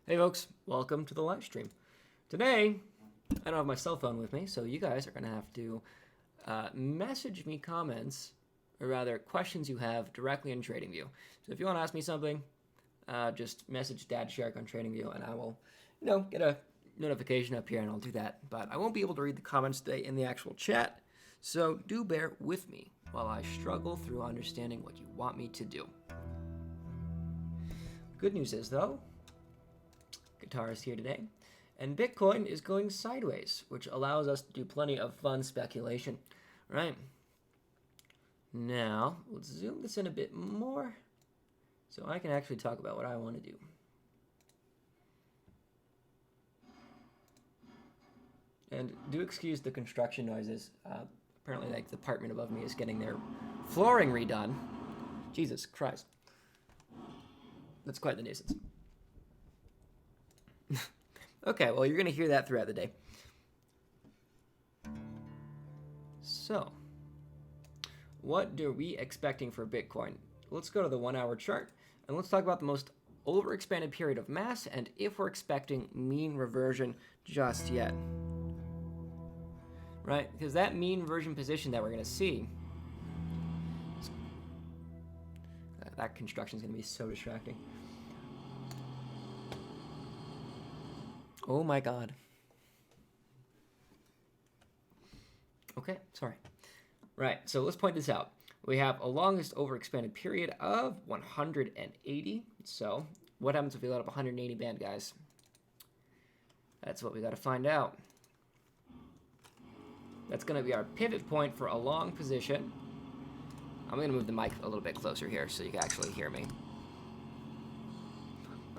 Hey folks, welcome to the live stream. Today, I don't have my cell phone with me, so you guys are going to have to message me comments, or rather questions you have directly in TradingView. So if you want to ask me something, just message Dad Shark on TradingView and I will, get a notification up here and I'll do that. But I won't be able to read the comments today in the actual chat, so do bear with me while I struggle through understanding what you want me to do. Good news is, though, Guitar is here today, and Bitcoin is going sideways, which allows us to do plenty of fun speculation. Right. Now, let's zoom this in a bit more so I can actually talk about what I want to do. And do excuse the construction noises. Apparently, the apartment above me is getting their flooring redone. Jesus Christ. That's quite the nuisance. Okay, well, you're going to hear that throughout the day. So, what are we expecting for Bitcoin? Let's go to the 1 hour chart, and let's talk about the most overexpanded period of mass and if we're expecting mean reversion just yet. Right? Because that mean reversion position that we're going to see, that construction is going to be so distracting. Oh my God. Okay, sorry. Right, so let's point this out. We have a longest overexpanded period of 180. So what happens if we let up 180 band, guys? That's what we got to find out. That's going to be our pivot point for a long position. I'm going to move the mic a little bit closer here so you can actually hear me.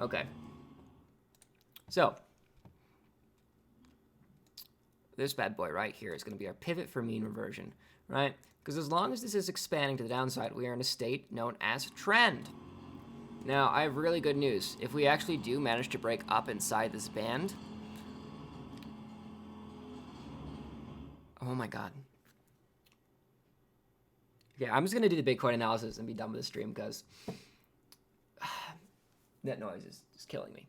Okay. So this bad boy right here is going to be our pivot for mean reversion, right? Because as long as this is expanding to the downside, we are in a state known as trend. Now, I have really good news. If we actually do manage to break up inside this band, oh my God. Okay, I'm just going to do the Bitcoin analysis and be done with the stream because that noise is just killing me.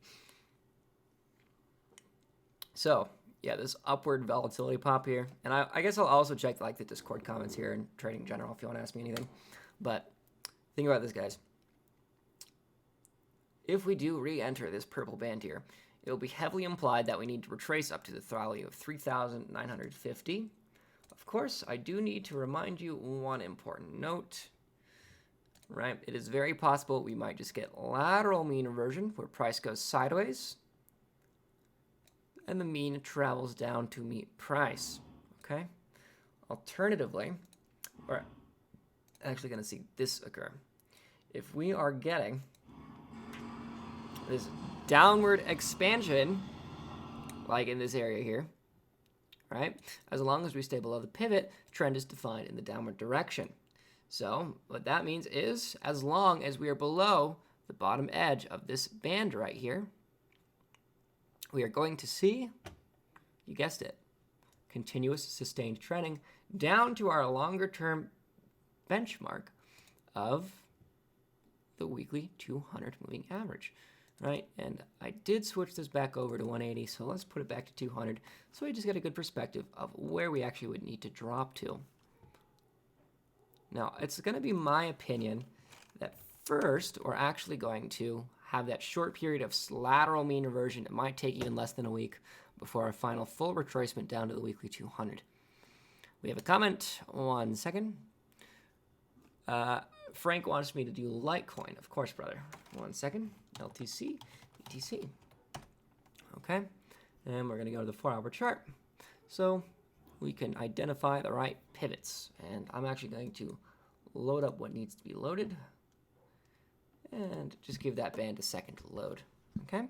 So, yeah, this upward volatility pop here. And I guess I'll also check the Discord comments here and trading in general if you want to ask me anything. But think about this, guys. If we do re-enter this purple band here, it will be heavily implied that we need to retrace up to the value of 3,950. Of course, I do need to remind you one important note. Right? It is very possible we might just get lateral mean reversion where price goes sideways and the mean travels down to meet price, okay? Alternatively, we're actually going to see this occur. If we are getting this downward expansion, like in this area here, right? As long as we stay below the pivot, trend is defined in the downward direction. So what that means is, as long as we are below the bottom edge of this band right here, we are going to see, you guessed it, continuous sustained trending down to our longer term benchmark of the weekly 200 moving average, right? And I did switch this back over to 180, so let's put it back to 200 so we just get a good perspective of where we actually would need to drop to. Now, it's going to be my opinion that first we're actually going to have that short period of lateral mean reversion. It might take even less than a week before our final full retracement down to the weekly 200. We have a comment. 1 second. Frank wants me to do Litecoin. Of course, brother. 1 second. LTC, BTC. Okay. And we're going to go to the 4 hour chart so we can identify the right pivots. And I'm actually going to load up what needs to be loaded. And just give that band a second to load, okay?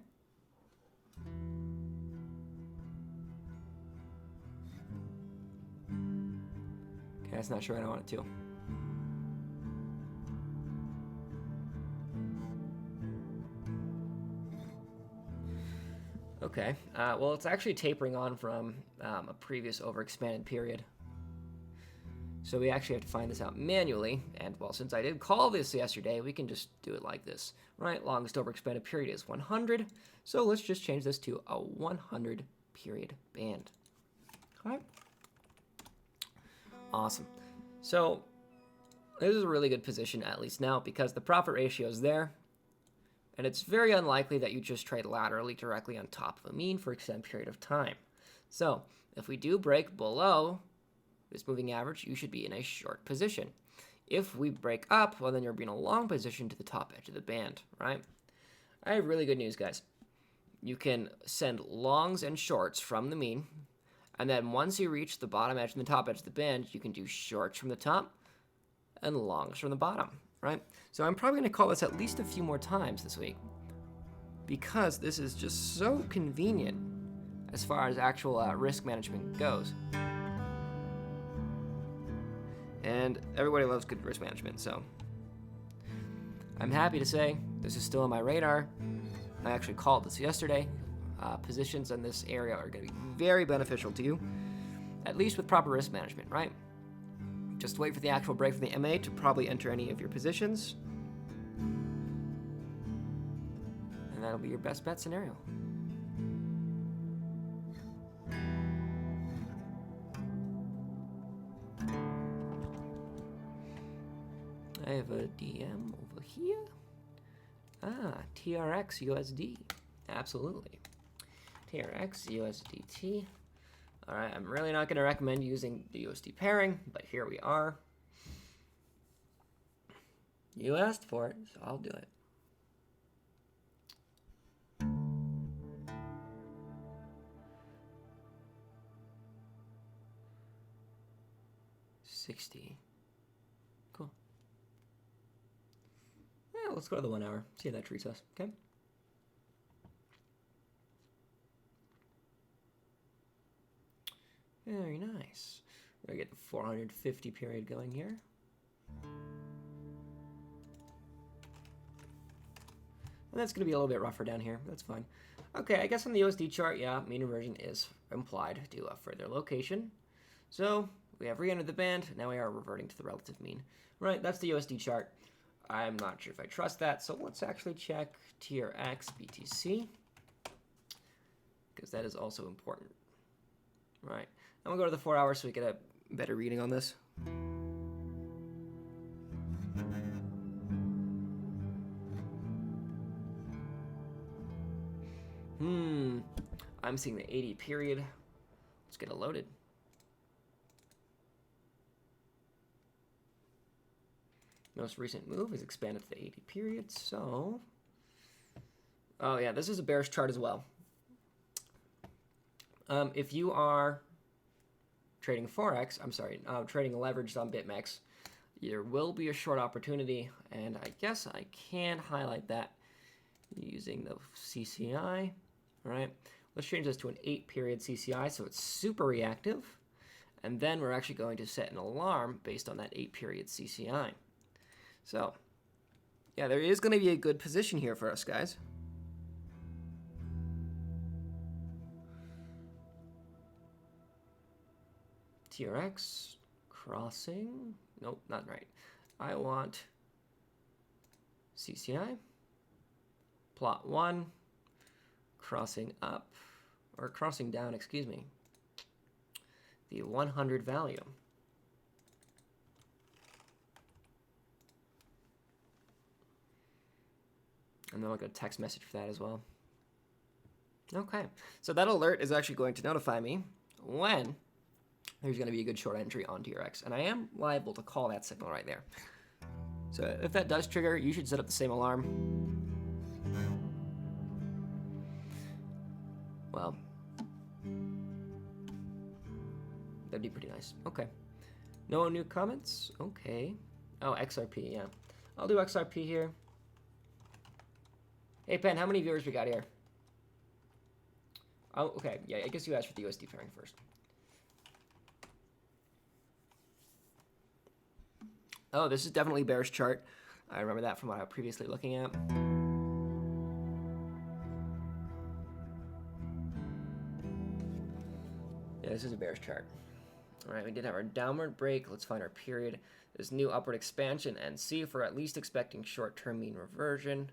Okay, that's not sure what I want it to. Okay, well, it's actually tapering on from a previous overexpanded period. So we actually have to find this out manually. And well, since I did call this yesterday, we can just do it like this, right? Longest overexpanded period is 100. So let's just change this to a 100 period band. All right. Awesome. So this is a really good position, at least now, because the profit ratio is there. And it's very unlikely that you just trade laterally directly on top of a mean for an extended period of time. So if we do break below this moving average, you should be in a short position. If we break up, well, then you're being a long position to the top edge of the band, right? I have really good news, guys. You can send longs and shorts from the mean, and then once you reach the bottom edge and the top edge of the band, you can do shorts from the top and longs from the bottom, right? So I'm probably going to call this at least a few more times this week because this is just so convenient as far as actual risk management goes. And everybody loves good risk management, so I'm happy to say this is still on my radar. I actually called this yesterday. Positions in this area are going to be very beneficial to you, at least with proper risk management, right? Just wait for the actual break from the MA to probably enter any of your positions. And that'll be your best bet scenario. I have a DM over here. TRX USD. Absolutely. TRX USDT. All right, I'm really not going to recommend using the USD pairing, but here we are. You asked for it, so I'll do it. $60. Cool. Yeah, let's go to the 1 hour. See how that treats us, okay? Very nice. We're gonna get the 450 period going here. And that's gonna be a little bit rougher down here. That's fine. Okay, I guess on the USD chart, yeah, mean reversion is implied to a further location. So we have re-entered the band. Now we are reverting to the relative mean. Right, that's the USD chart. I'm not sure if I trust that, so let's actually check TRX BTC because that is also important. Right. I'm going to go to the 4 hours so we get a better reading on this. I'm seeing the 80 period. Let's get it loaded. Most recent move is expanded to the 80 period, so... Oh yeah, this is a bearish chart as well. If you are trading Forex, trading leveraged on BitMEX, there will be a short opportunity, and I guess I can highlight that using the CCI, right? Let's change this to an 8-period CCI, so it's super reactive, and then we're actually going to set an alarm based on that 8-period CCI. So, yeah, there is going to be a good position here for us, guys. TRX, crossing, nope, not right. I want CCI, plot 1, crossing up, or crossing down, excuse me, the 100 value. And then I'll get a text message for that as well. Okay, so that alert is actually going to notify me when there's going to be a good short entry on TRX, and I am liable to call that signal right there. So if that does trigger, you should set up the same alarm. Well, that'd be pretty nice. Okay. No new comments? Okay. Oh, XRP, yeah. I'll do XRP here. Hey, Pen, how many viewers we got here? Oh, okay. Yeah, I guess you asked for the USD pairing first. Oh, this is definitely bearish chart. I remember that from what I was previously looking at. Yeah, this is a bearish chart. All right, we did have our downward break. Let's find our period. There's new upward expansion and see if we're at least expecting short-term mean reversion.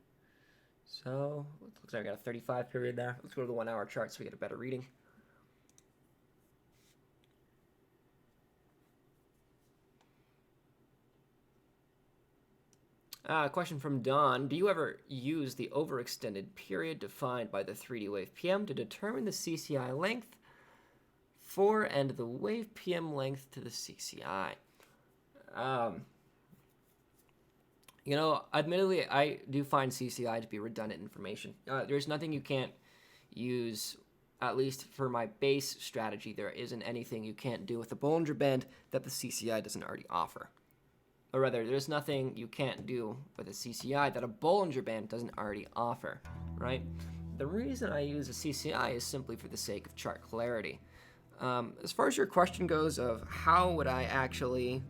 So it looks like I got a 35 period there. Let's go to the 1 hour chart so we get a better reading. Question from Don. Do you ever use the overextended period defined by the 3D wave PM to determine the CCI length for and the wave PM length to the CCI? You know, admittedly, I do find CCI to be redundant information. There's nothing you can't use, at least for my base strategy. There isn't anything you can't do with the Bollinger Band that the CCI doesn't already offer. Or rather, there's nothing you can't do with a CCI that a Bollinger Band doesn't already offer, right? The reason I use a CCI is simply for the sake of chart clarity. As far as your question goes of how would I actually,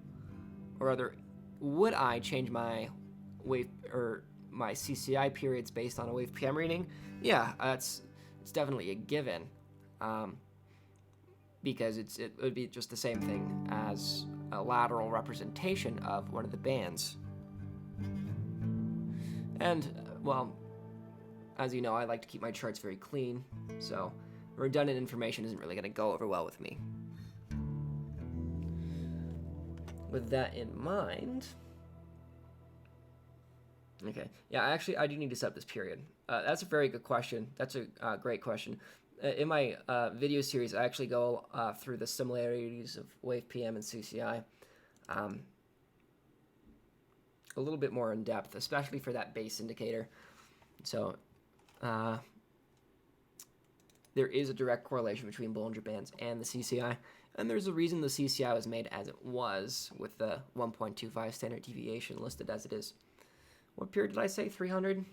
or rather, would I change my wave or my CCI periods based on a wave PM reading? Yeah, it's definitely a given, because it would be just the same thing as a lateral representation of one of the bands. And, well, as you know, I like to keep my charts very clean, so redundant information isn't really going to go over well with me. With that in mind, okay, yeah, actually, I do need to set up this period. That's a very good question. That's a great question. In my video series, I actually go through the similarities of wave PM and CCI a little bit more in depth, especially for that base indicator. So there is a direct correlation between Bollinger Bands and the CCI, and there's a reason the CCI was made as it was, with the 1.25 standard deviation listed as it is. What period did I say? 300?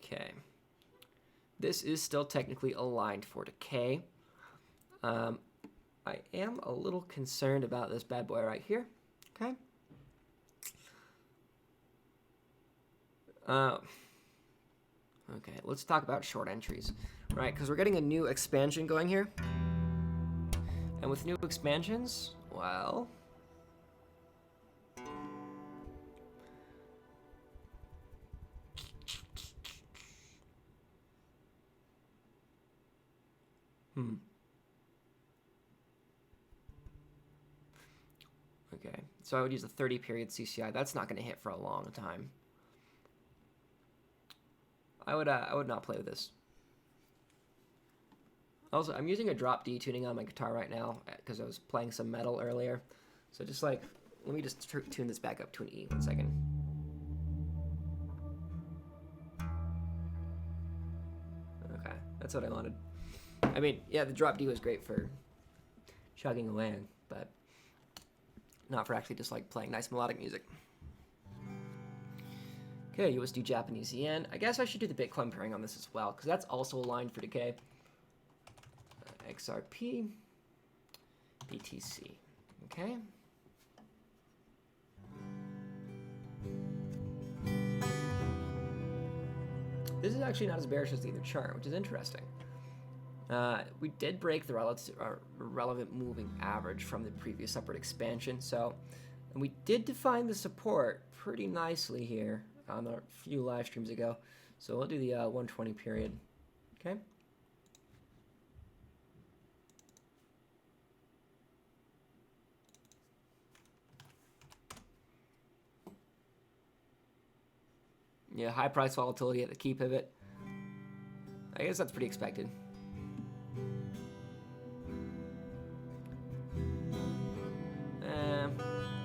Okay. This is still technically aligned for decay. I am a little concerned about this bad boy right here. Okay. Okay, let's talk about short entries, right? Because we're getting a new expansion going here. And with new expansions, well, okay, so I would use a 30 period CCI. That's not going to hit for a long time. I would not play with this. Also, I'm using a drop D tuning on my guitar right now because I was playing some metal earlier. So just like, let me just tune this back up to an E. 1 second. Okay, that's what I wanted. I mean, yeah, the drop D was great for chugging away, but not for actually just like playing nice melodic music. Okay, USD Japanese yen. I guess I should do the Bitcoin pairing on this as well, because that's also aligned for decay. XRP, BTC. Okay. This is actually not as bearish as the other chart, which is interesting. We did break the relevant moving average from the previous upward expansion, so, and we did define the support pretty nicely here on a few live streams ago. So we'll do the 120 period. Okay. Yeah, high price volatility at the key pivot. I guess that's pretty expected.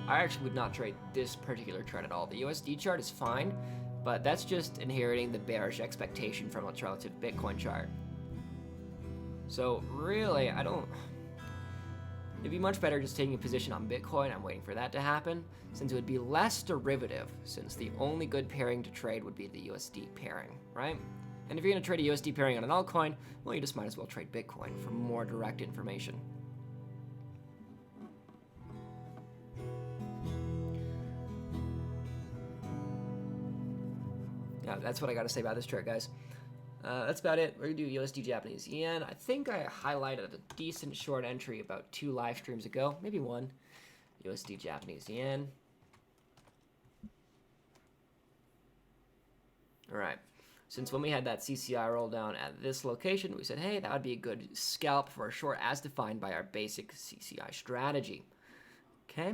I actually would not trade this particular chart at all. The USD chart is fine, but that's just inheriting the bearish expectation from a relative Bitcoin chart. So really, it'd be much better just taking a position on Bitcoin. I'm waiting for that to happen, since it would be less derivative, since the only good pairing to trade would be the USD pairing, right? And if you're going to trade a USD pairing on an altcoin, well, you just might as well trade Bitcoin for more direct information. Yeah, that's what I got to say about this chart, guys. That's about it. We're going to do USD Japanese yen. I think I highlighted a decent short entry about 2 live streams ago, maybe 1. USD Japanese yen. All right. Since when we had that CCI roll down at this location, we said, hey, that would be a good scalp for a short as defined by our basic CCI strategy. Okay.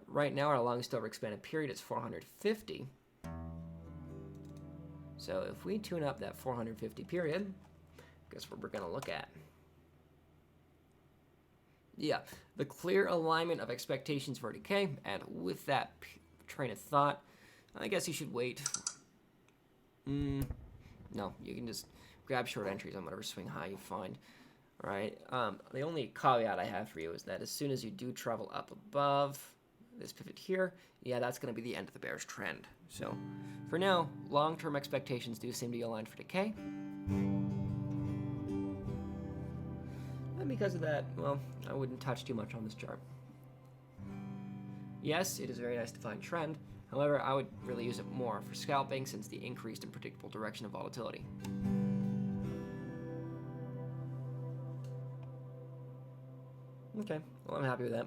Right now, our longest overexpanded period is 450. So if we tune up that 450 period, guess what we're going to look at? Yeah, the clear alignment of expectations for decay, and with that train of thought, I guess you should wait. No, you can just grab short entries on whatever swing high you find, right? The only caveat I have for you is that as soon as you do travel up above this pivot here, yeah, that's going to be the end of the bearish trend. So for now, long-term expectations do seem to be aligned for decay. And because of that, well, I wouldn't touch too much on this chart. Yes, it is a very nice defined trend. However, I would really use it more for scalping since the increased and predictable direction of volatility. Okay, well, I'm happy with that.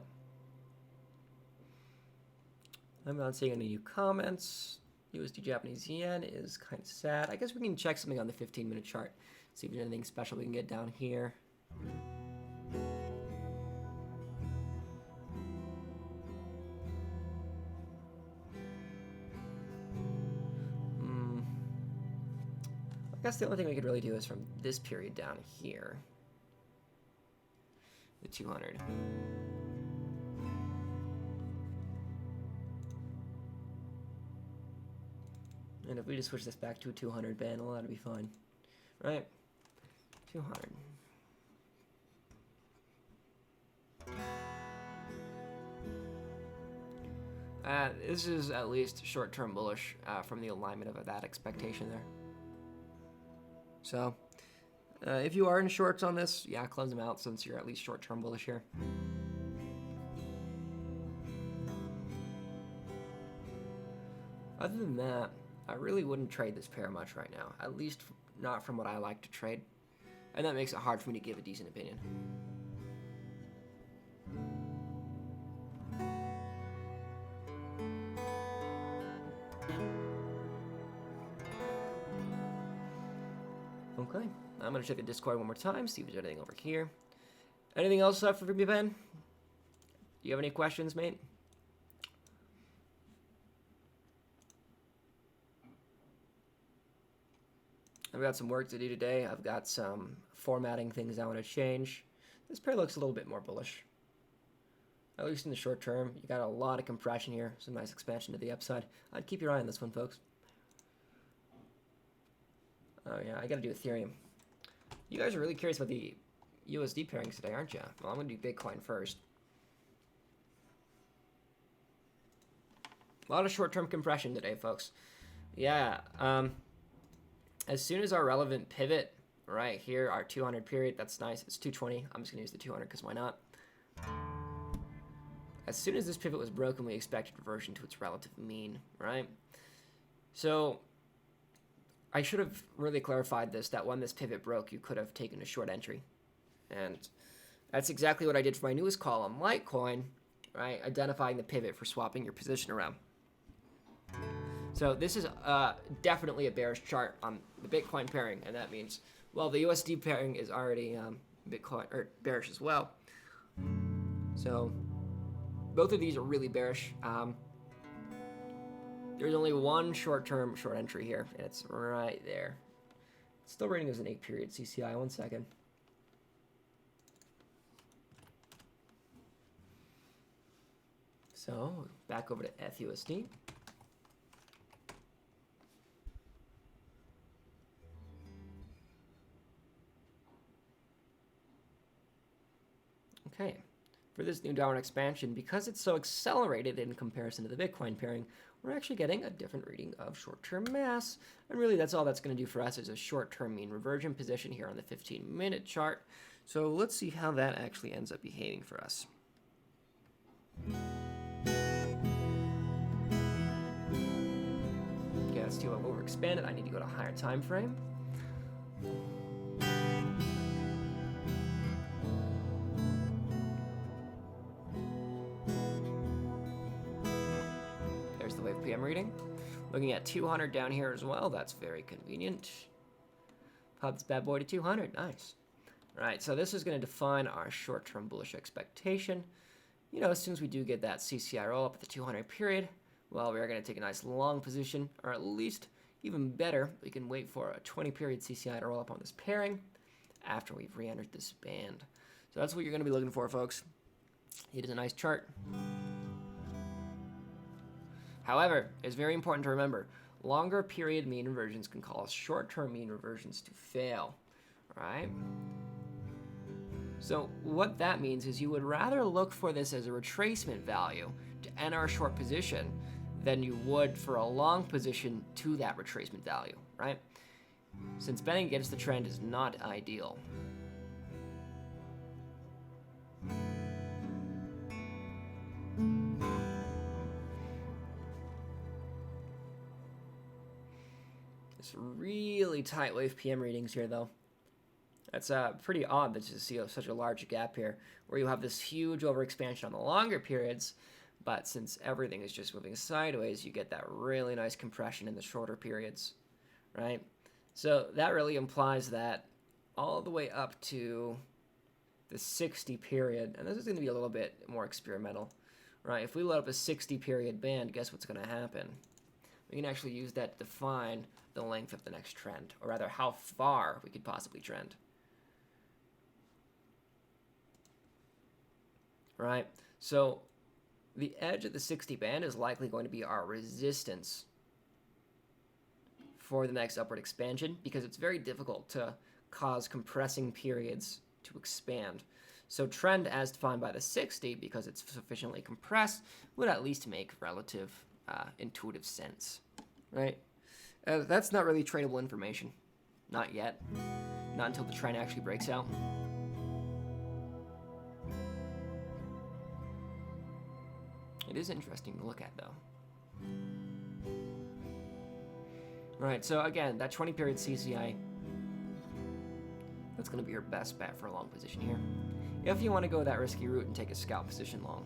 I'm not seeing any new comments. USD Japanese yen is kind of sad. I guess we can check something on the 15-minute chart. See if there's anything special we can get down here. I guess the only thing we could really do is from this period down here. The 200. And if we just switch this back to a 200 band, well, that'll be fine. Right? 200. This is at least short-term bullish from the alignment of that expectation there. So, if you are in shorts on this, yeah, close them out since you're at least short-term bullish here. Other than that, I really wouldn't trade this pair much right now, at least not from what I like to trade. And that makes it hard for me to give a decent opinion. Okay, I'm going to check the Discord one more time, see if there's anything over here. Anything else left for me, Ben? Do you have any questions, mate? I've got some work to do today. I've got some formatting things I want to change. This pair looks a little bit more bullish. At least in the short term. You got a lot of compression here. Some nice expansion to the upside. I'd keep your eye on this one, folks. Oh yeah, I gotta do Ethereum. You guys are really curious about the USD pairings today, aren't you? Well, I'm gonna do Bitcoin first. A lot of short-term compression today, folks. Yeah, as soon as our relevant pivot, right here, our 200 period, that's nice. It's 220. I'm just gonna use the 200 because why not? As soon as this pivot was broken, we expected reversion to its relative mean, right? So I should have really clarified this, that when this pivot broke, you could have taken a short entry. And that's exactly what I did for my newest call on Litecoin, right? Identifying the pivot for swapping your position around. So this is definitely a bearish chart on the Bitcoin pairing, and that means, well, the USD pairing is already Bitcoin or bearish as well. So both of these are really bearish. There's only one short-term short entry here, and it's right there. It's still rating as an 8-period CCI. 1 second. So back over to FUSD. Okay. For this new downward expansion, because it's so accelerated in comparison to the Bitcoin pairing, we're actually getting a different reading of short-term mass. And really, that's all that's going to do for us is a short-term mean reversion position here on the 15-minute chart. So let's see how that actually ends up behaving for us. Okay, let's do a overexpanded. I need to go to a higher time frame. PM reading. Looking at 200 down here as well. That's very convenient. Pop this bad boy to 200. Nice. All right, so this is going to define our short-term bullish expectation. You know, as soon as we do get that CCI roll up at the 200 period, well, we're going to take a nice long position, or at least, even better, we can wait for a 20-period CCI to roll up on this pairing after we've re-entered this band. So that's what you're going to be looking for, folks. It is a nice chart. However, it's very important to remember, longer period mean reversions can cause short-term mean reversions to fail, right? So what that means is you would rather look for this as a retracement value to enter a short position than you would for a long position to that retracement value, right? Since betting against the trend is not ideal. It's really tight wave PM readings here, though. That's pretty odd that you see such a large gap here, where you have this huge overexpansion on the longer periods, but since everything is just moving sideways, you get that really nice compression in the shorter periods, right? So that really implies that all the way up to the 60 period, and this is going to be a little bit more experimental, right? If we load up a 60 period band, guess what's going to happen? We can actually use that to define the length of the next trend, or rather how far we could possibly trend. Right? So the edge of the 60 band is likely going to be our resistance for the next upward expansion, because it's very difficult to cause compressing periods to expand. So trend as defined by the 60, because it's sufficiently compressed, would at least make relative intuitive sense, right? That's not really tradable information. Not yet. Not until the trend actually breaks out. It is interesting to look at, though. Right, so again, that 20 period CCI, that's going to be your best bet for a long position here. If you want to go that risky route and take a scalp position long.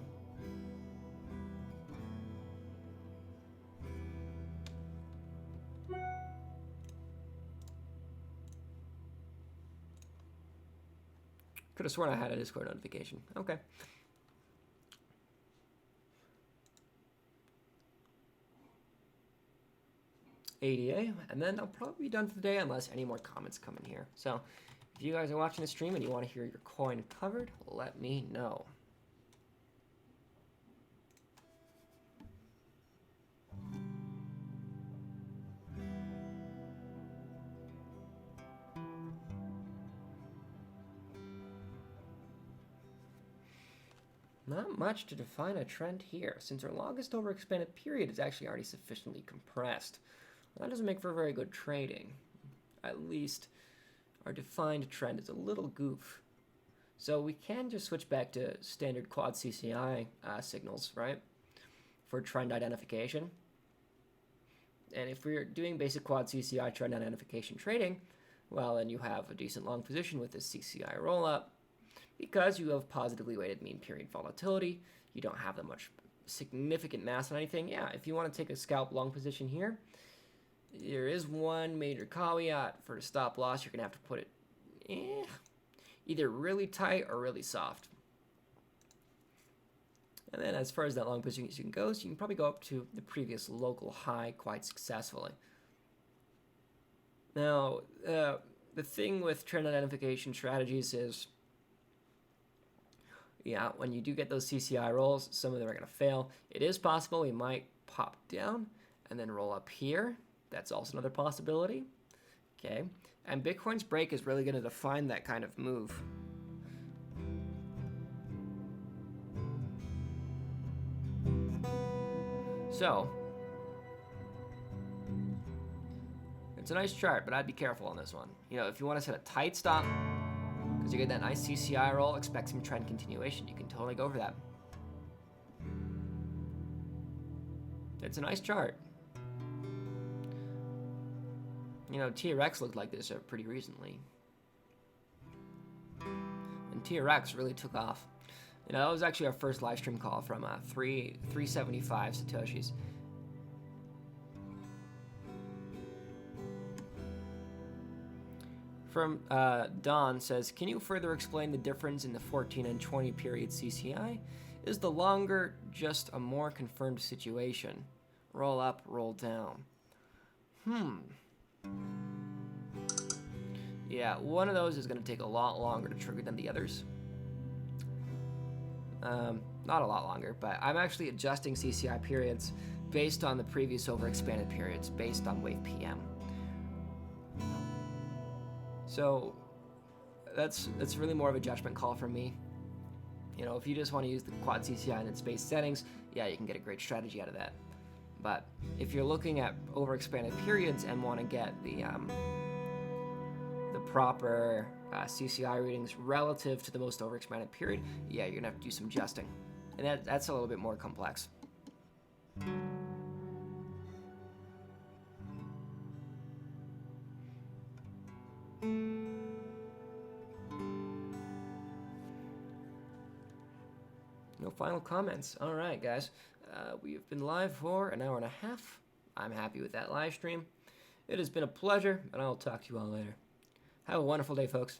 Could have sworn I had a Discord notification. Okay. ADA, and then I'll probably be done for the day unless any more comments come in here. So if you guys are watching the stream and you want to hear your coin covered, let me know. Not much to define a trend here, since our longest overexpanded period is actually already sufficiently compressed. Well, that doesn't make for very good trading. At least our defined trend is a little goof. So we can just switch back to standard quad CCI signals, right? For trend identification. And if we're doing basic quad CCI trend identification trading, well, then you have a decent long position with this CCI roll-up. Because you have positively weighted mean period volatility, you don't have that much significant mass on anything. Yeah, if you want to take a scalp long position here, there is one major caveat for the stop loss. You're going to have to put it either really tight or really soft. And then as far as that long position you can go, so you can probably go up to the previous local high quite successfully. Now, the thing with trend identification strategies is, yeah, when you do get those CCI rolls, some of them are going to fail. It is possible we might pop down and then roll up here. That's also another possibility. Okay, and Bitcoin's break is really going to define that kind of move. So, it's a nice chart, but I'd be careful on this one. You know, if you want to set a tight stop, because you get that nice CCI roll, expect some trend continuation. You can totally go for that. It's a nice chart. You know, TRX looked like this pretty recently. And TRX really took off. You know, that was actually our first live stream call from 375 Satoshis. From Don says, can you further explain the difference in the 14 and 20 period CCI? Is the longer just a more confirmed situation? Roll up, roll down. Yeah, one of those is going to take a lot longer to trigger than the others. Not a lot longer, but I'm actually adjusting CCI periods based on the previous overexpanded periods, based on wave PM. So that's really more of a judgment call from me. You know, if you just want to use the quad CCI and its space settings, yeah, you can get a great strategy out of that. But if you're looking at overexpanded periods and want to get the proper CCI readings relative to the most overexpanded period, yeah, you're gonna have to do some adjusting, and that's a little bit more complex. No final comments. All right, guys. We have been live for an hour and a half. I'm happy with that live stream. It has been a pleasure, and I'll talk to you all later. Have a wonderful day, folks.